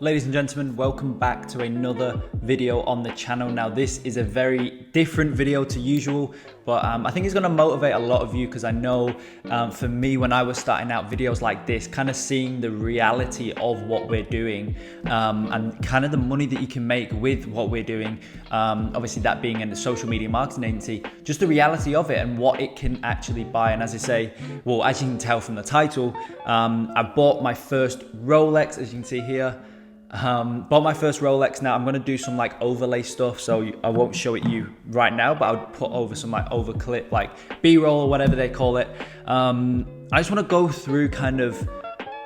Ladies and gentlemen, welcome back to another video on the channel. Now this is a very different video to usual, but I think it's going to motivate a lot of you because I know for me, when I was starting out, videos like this, kind of seeing the reality of what we're doing and kind of the money that you can make with what we're doing, obviously that being in a social media marketing agency, just the reality of it and what it can actually buy. And as I say, well, as you can tell from the title, I bought my first Rolex, as you can see here. Bought my first Rolex. Now I'm going to do some like overlay stuff, so I won't show it you right now, but I'll put over some like overclip, like B-roll or whatever they call it. I just want to go through kind of,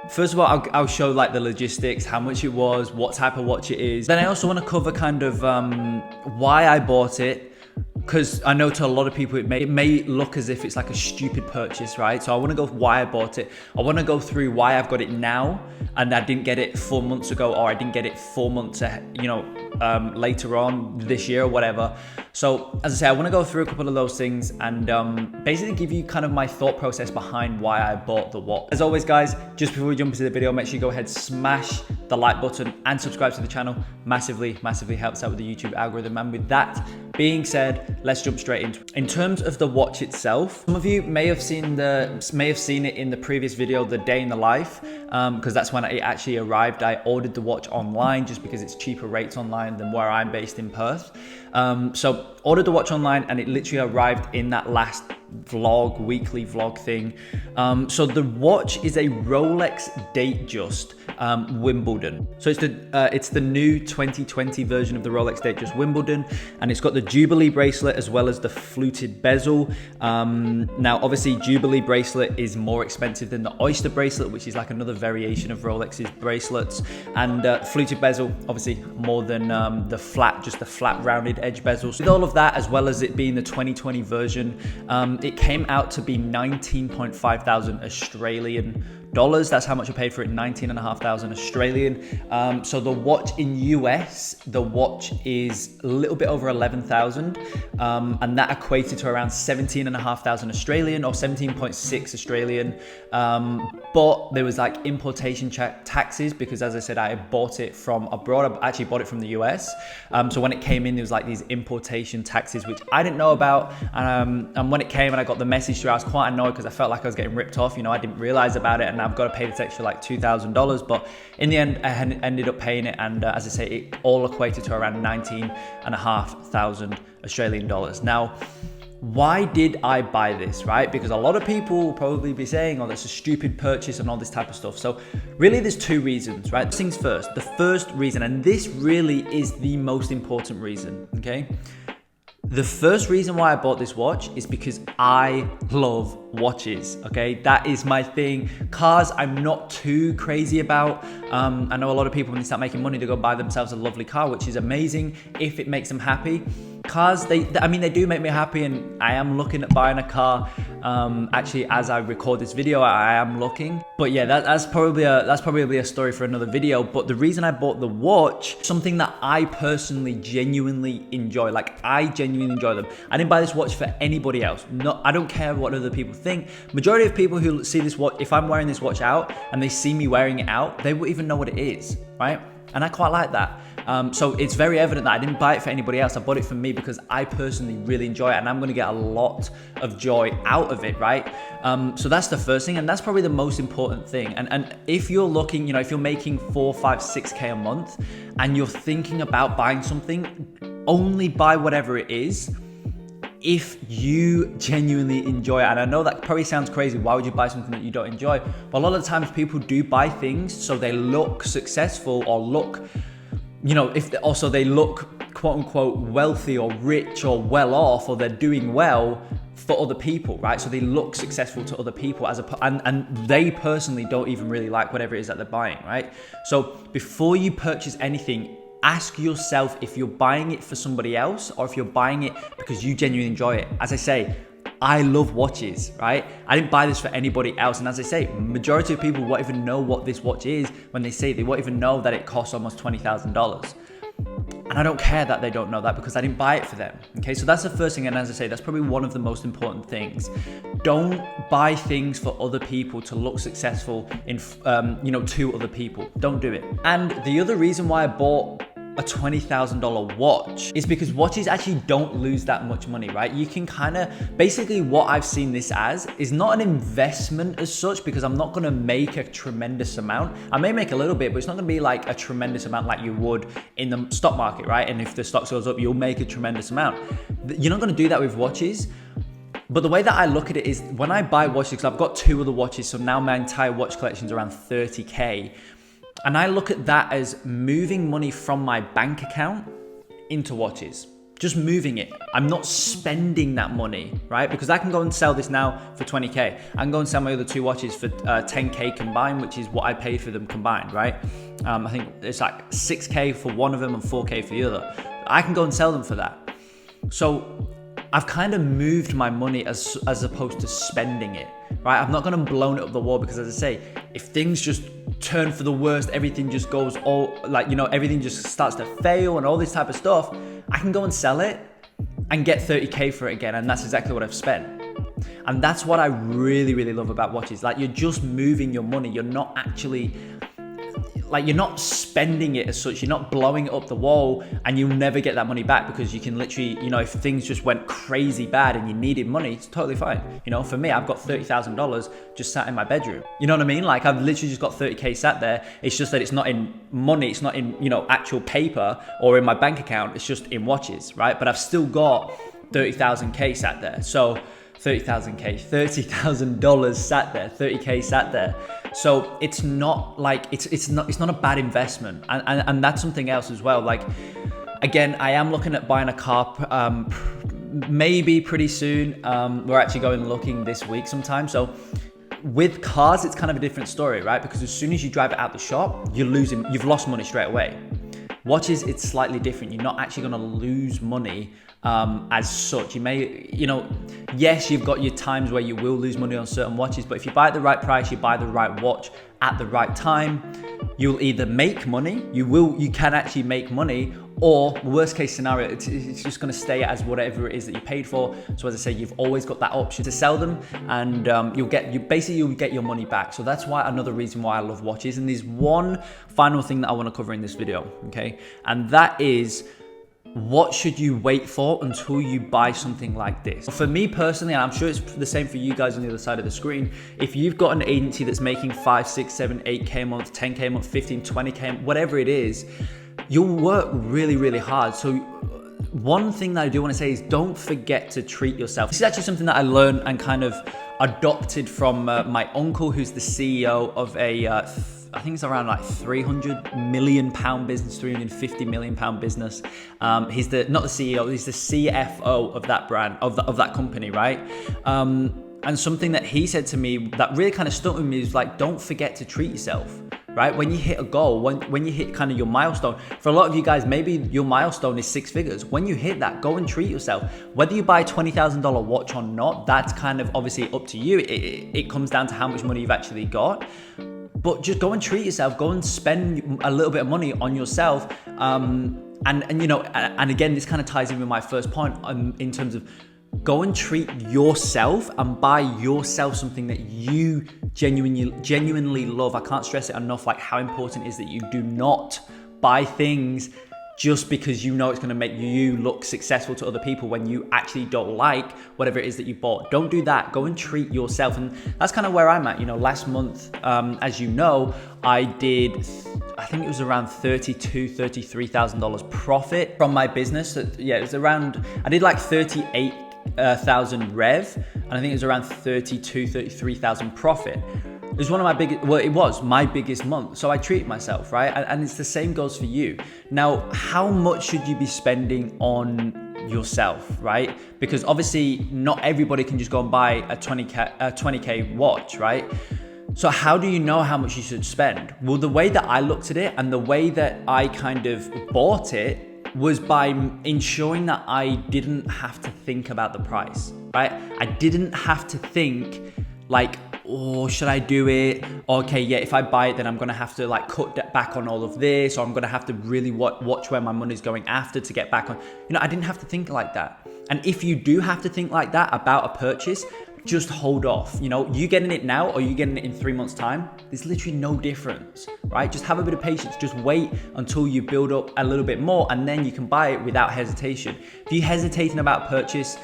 first of all, I'll show like the logistics, how much it was, what type of watch it is. Then I also want to cover kind of why I bought it, because I know to a lot of people it may look as if it's like a stupid purchase, right? So I want to go why I bought it. I want to go through why I've got it now and I didn't get it 4 months ago, or I didn't get it 4 months, later on this year or whatever. So as I say, I want to go through a couple of those things and basically give you kind of my thought process behind why I bought the watch. As always, guys, just before we jump into the video, make sure you go ahead, smash the like button and subscribe to the channel. Massively helps out with the YouTube algorithm. And with that being said, let's jump straight into it. In terms of the watch itself, some of you may have seen it in the previous video, the day in the life, because that's when it actually arrived. I ordered the watch online just because it's cheaper rates online than where I'm based in Perth. So ordered the watch online and it literally arrived in that last weekly vlog thing. So the watch is a Rolex Datejust Wimbledon. So it's the new 2020 version of the Rolex Datejust Wimbledon, and it's got the Jubilee bracelet as well as the fluted bezel. Now obviously Jubilee bracelet is more expensive than the Oyster bracelet, which is like another variation of Rolex's bracelets, and fluted bezel obviously more than the flat rounded edge bezel. So with all of that, as well as it being the 2020 version, it came out to be 19.5 thousand Australian dollars. That's how much I paid for it, 19,500 Australian. So the watch in US, the watch is a little bit over 11,000, and that equated to around 17,500 Australian or 17.6 Australian. But there was like importation taxes because, as I said, I bought it from abroad. I actually bought it from the US. So when it came in, there was like these importation taxes, which I didn't know about. And when it came and I got the message through, I was quite annoyed because I felt like I was getting ripped off. I didn't realize about it, and I've got to pay this extra like $2,000. But in the end, I ended up paying it. And as I say, it all equated to around 19,500 Australian dollars. Now, why did I buy this, right? Because a lot of people will probably be saying, oh, that's a stupid purchase and all this type of stuff. So really there's two reasons, right? First things first, the first reason, and this really is the most important reason, okay? The first reason why I bought this watch is because I love watches, okay? That is my thing. Cars, I'm not too crazy about. I know a lot of people, when they start making money, they go buy themselves a lovely car, which is amazing if it makes them happy. Cars, they do make me happy, and I am looking at buying a car. Actually, as I record this video, I am looking. But yeah, that's probably a story for another video. But the reason I bought the watch, something that I personally genuinely enjoy. Like, I genuinely enjoy them. I didn't buy this watch for anybody else. No, I don't care what other people think. Majority of people who see this watch, if I'm wearing this watch out and they see me wearing it out, they won't even know what it is, right? And I quite like that. So it's very evident that I didn't buy it for anybody else. I bought it for me because I personally really enjoy it, and I'm going to get a lot of joy out of it, right? So that's the first thing, and that's probably the most important thing. And if you're looking, if you're making 4, 5, 6K a month and you're thinking about buying something, only buy whatever it is if you genuinely enjoy it. And I know that probably sounds crazy. Why would you buy something that you don't enjoy? But a lot of the times people do buy things so they look successful or look, if they look quote unquote wealthy or rich or well off, or they're doing well for other people, right? So they look successful to other people and they personally don't even really like whatever it is that they're buying, right? So before you purchase anything, ask yourself if you're buying it for somebody else or if you're buying it because you genuinely enjoy it. As I say, I love watches, right? I didn't buy this for anybody else. And as I say, majority of people won't even know what this watch is when they say it. They won't even know that it costs almost $20,000. And I don't care that they don't know that because I didn't buy it for them. Okay, so that's the first thing. And as I say, that's probably one of the most important things. don't buy things for other people to look successful in, to other people. Don't do it. And the other reason why I bought a $20,000 watch is because watches actually don't lose that much money, right? You can kind of, basically what I've seen this as is not an investment as such, because I'm not going to make a tremendous amount. I may make a little bit, but it's not going to be like a tremendous amount like you would in the stock market, right? And if the stock goes up, you'll make a tremendous amount. You're not going to do that with watches. But the way that I look at it is when I buy watches, because I've got 2 other watches, so now my entire watch collection is around 30K. And I look at that as moving money from my bank account into watches. Just moving it. I'm not spending that money, right? Because I can go and sell this now for 20K. I can go and sell my other 2 watches for 10K combined, which is what I paid for them combined, right? I think it's like 6K for one of them and 4K for the other. I can go and sell them for that. So I've kind of moved my money as opposed to spending it, right? I'm not going to blow it up the wall, because as I say, if things just turn for the worst, everything just goes everything just starts to fail and all this type of stuff, I can go and sell it and get 30K for it again. And that's exactly what I've spent. And that's what I really, really love about watches. Like, you're just moving your money. You're not actually, you're not spending it as such. You're not blowing it up the wall, and you'll never get that money back, because you can literally, if things just went crazy bad and you needed money, it's totally fine. For me, I've got $30,000 just sat in my bedroom. You know what I mean? Like, I've literally just got 30K sat there. It's just that it's not in money. It's not in, actual paper or in my bank account. It's just in watches, right? But I've still got 30,000K sat there. So $30,000 sat there, 30K sat there. So it's not like, it's not a bad investment. And that's something else as well. Like, again, I am looking at buying a car, maybe pretty soon. We're actually going looking this week sometime. So with cars, it's kind of a different story, right? Because as soon as you drive it out the shop, you've lost money straight away. Watches, it's slightly different. You're not actually going to lose money as such. You may, yes, you've got your times where you will lose money on certain watches, but if you buy at the right price, you buy the right watch at the right time, you'll either make money, you can actually make money, or worst case scenario, it's just going to stay as whatever it is that you paid for. So as I say, you've always got that option to sell them, and you'll get your money back. So that's why, another reason why I love watches. And there's one final thing that I want to cover in this video, okay? And that is, what should you wait for until you buy something like this? For me personally, and I'm sure it's the same for you guys on the other side of the screen, if you've got an agency that's making 5, 6, 7, 8K a month, 10K a month, 15, 20K, whatever it is, you'll work really, really hard. So one thing that I do want to say is, don't forget to treat yourself. This is actually something that I learned and kind of adopted from my uncle, who's the CEO of I think it's around like £300 million business, £350 million business. He's not the CEO, he's the CFO of that brand, of that company, right? And something that he said to me that really kind of stuck with me is like, don't forget to treat yourself, right? When you hit a goal, when you hit kind of your milestone, for a lot of you guys, maybe your milestone is 6 figures. When you hit that, go and treat yourself. Whether you buy a $20,000 watch or not, that's kind of obviously up to you. It comes down to how much money you've actually got. But just go and treat yourself. Go and spend a little bit of money on yourself. And again, this kind of ties in with my first point in terms of, go and treat yourself and buy yourself something that you genuinely love. I can't stress it enough, like how important it is that you do not buy things just because you know it's going to make you look successful to other people when you actually don't like whatever it is that you bought. Don't do that. Go and treat yourself. And that's kind of where I'm at. Last month, as you know, I think it was around $33,000 profit from my business. Yeah, it was around, I did like 38,000 rev, and I think it was around 33,000 profit. It was it was my biggest month. So I treated myself, right? And it's the same goes for you. Now, how much should you be spending on yourself, right? Because obviously not everybody can just go and buy a 20K watch, right? So how do you know how much you should spend? Well, the way that I looked at it and the way that I kind of bought it was by ensuring that I didn't have to think about the price, right? I didn't have to think like, oh, should I do it? Okay, yeah, if I buy it, then I'm gonna have to like cut back on all of this, or I'm gonna have to really watch where my money's going after to get back on. I didn't have to think like that. And if you do have to think like that about a purchase, just hold off. You know, you getting it now or you getting it in 3 months' time, there's literally no difference, right? Just have a bit of patience. Just wait until you build up a little bit more, and then you can buy it without hesitation. If you're hesitating about purchase,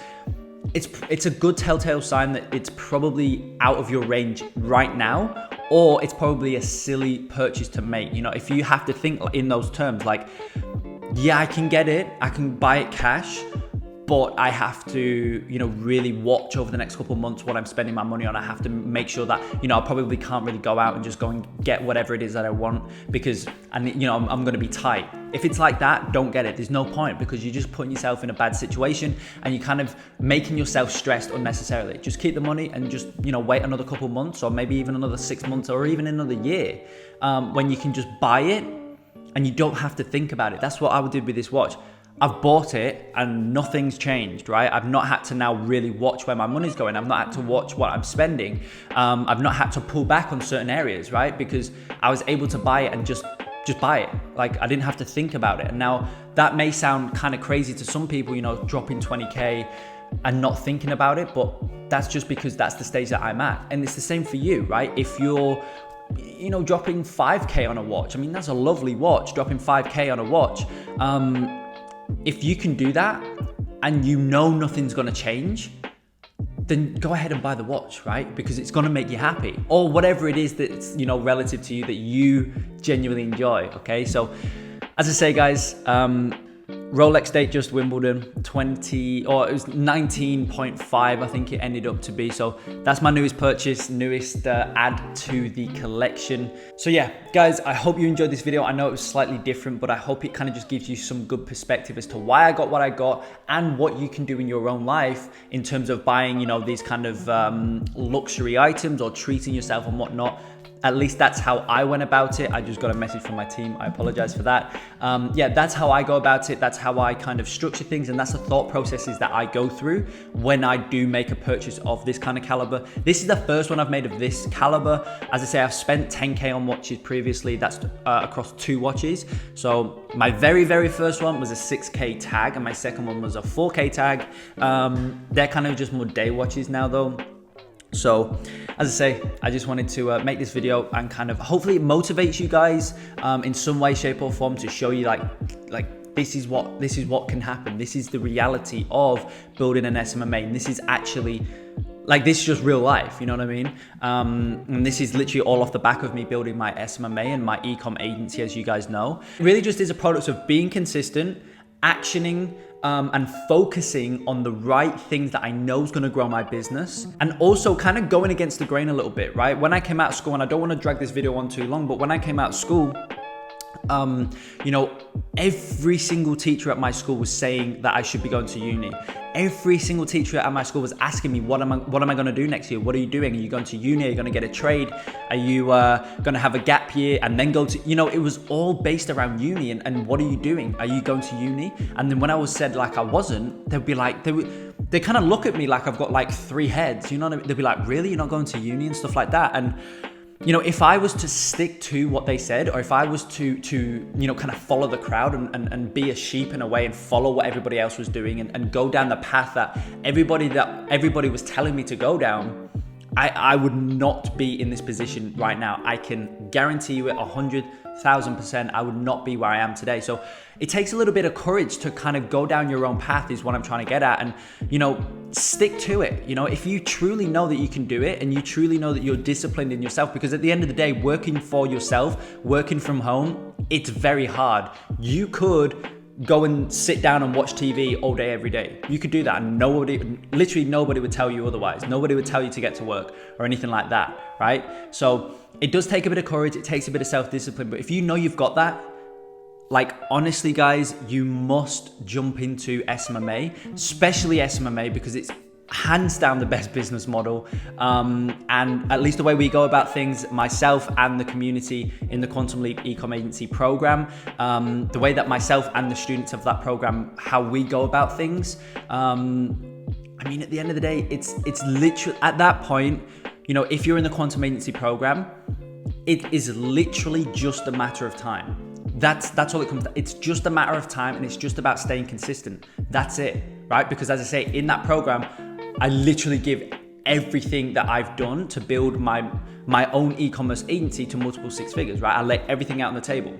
it's a good telltale sign that it's probably out of your range right now, or it's probably a silly purchase to make. You know, if you have to think in those terms, like, yeah, I can get it, I can buy it cash, but I have to, you know, really watch over the next couple of months what I'm spending my money on. I have to make sure that, you know, I probably can't really go out and just go and get whatever it is that I want because, you know, I'm going to be tight. If it's like that, don't get it. There's no point, because you're just putting yourself in a bad situation and you're kind of making yourself stressed unnecessarily. Just keep the money and just, you know, wait another couple of months, or maybe even another 6 months, or even another year, when you can just buy it and you don't have to think about it. That's what I did with this watch. I've bought it and nothing's changed, right? I've not had to now really watch where my money's going. I've not had to watch what I'm spending. I've not had to pull back on certain areas, right? Because I was able to buy it and just buy it. Like, I didn't have to think about it. And now that may sound kind of crazy to some people, you know, dropping 20K and not thinking about it, but that's just because that's the stage that I'm at. And it's the same for you, right? If you're, you know, dropping 5K on a watch, I mean, that's a lovely watch, dropping 5K on a watch. If you can do that and you know nothing's going to change, then go ahead and buy the watch, right? Because it's going to make you happy, or whatever it is that's, you know, relative to you that you genuinely enjoy. Okay. So as I say, guys, Rolex date just Wimbledon, it was 19.5, I think it ended up to be. So that's my newest purchase, newest add to the collection. So yeah, guys, I hope you enjoyed this video. I know it was slightly different, but I hope it kind of just gives you some good perspective as to why I got what I got and what you can do in your own life in terms of buying, you know, these kind of luxury items or treating yourself and whatnot. At least that's how I went about it. I just got a message from my team. I apologize for that. Yeah, that's how I go about it. That's how I kind of structure things. And that's the thought processes that I go through when I do make a purchase of this kind of caliber. This is the first one I've made of this caliber. As I say, I've spent 10K on watches previously. That's across 2 watches. So my very, very first one was a 6K tag, and my second one was a 4K tag. They're kind of just more day watches now though. So as I say, I just wanted to make this video and kind of hopefully it motivates you guys in some way, shape or form to show you like this is what can happen. This is the reality of building an SMMA, and this is actually like, this is just real life, you know what I mean? And this is literally all off the back of me building my SMMA and my e-com agency, as you guys know. It really just is a product of being consistent, actioning, and focusing on the right things that I know is going to grow my business, and also kind of going against the grain a little bit, right? When I came out of school, and I don't want to drag this video on too long, but when I came out of school, you know, every single teacher at my school was saying that I should be going to uni. Every single teacher at my school was asking me, what am I going to do next year? What are you doing? Are you going to uni? Are you going to get a trade? Are you going to have a gap year and then go to, you know, it was all based around uni and what are you doing? Are you going to uni? And then when I was said like I wasn't, they'd be like, they kind of look at me like I've got like 3 heads, you know what I mean? They'd be like, really? You're not going to uni and stuff like that? And you know, if I was to stick to what they said, or if I was to you know, kind of follow the crowd and be a sheep in a way and follow what everybody else was doing and go down the path that everybody was telling me to go down, I would not be in this position right now. I can guarantee you it 100,000%. I would not be where I am today. So it takes a little bit of courage to kind of go down your own path is what I'm trying to get at. And, you know, stick to it. You know, if you truly know that you can do it and you truly know that you're disciplined in yourself, because at the end of the day, working for yourself, working from home, it's very hard. You could go and sit down and watch TV all day, every day. You could do that and literally nobody would tell you otherwise. Nobody would tell you to get to work or anything like that, right? So it does take a bit of courage. It takes a bit of self-discipline. But if you know you've got that, like, honestly, guys, you must jump into SMMA, especially SMMA, because it's hands down the best business model. And at least the way we go about things, myself and the community in the Quantum Leap Ecom Agency program, the way that myself and the students of that program, how we go about things. I mean, at the end of the day, it's literally at that point, you know, if you're in the Quantum Agency program, it is literally just a matter of time. That's all it comes to. It's just a matter of time, and it's just about staying consistent. That's it, right? Because as I say, in that program, I literally give everything that I've done to build my own e-commerce agency to multiple six figures, right? I lay everything out on the table.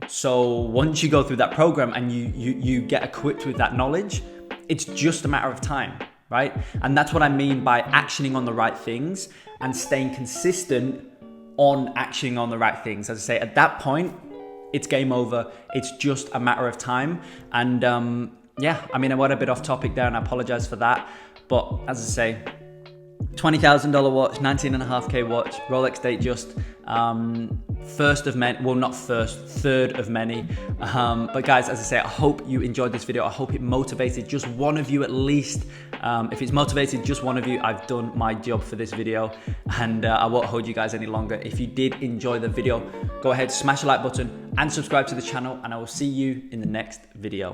So once you go through that program and you get equipped with that knowledge, it's just a matter of time, right? And that's what I mean by actioning on the right things and staying consistent on actioning on the right things. As I say, at that point, it's game over. It's just a matter of time. And yeah, I mean, I went a bit off topic there and I apologize for that. But as I say, $20,000 watch, 19.5K watch, Rolex Datejust, first of many, well not first, third of many. But guys, as I say, I hope you enjoyed this video. I hope it motivated just one of you at least. If it's motivated just one of you, I've done my job for this video, and I won't hold you guys any longer. If you did enjoy the video, go ahead, smash the like button and subscribe to the channel, and I will see you in the next video.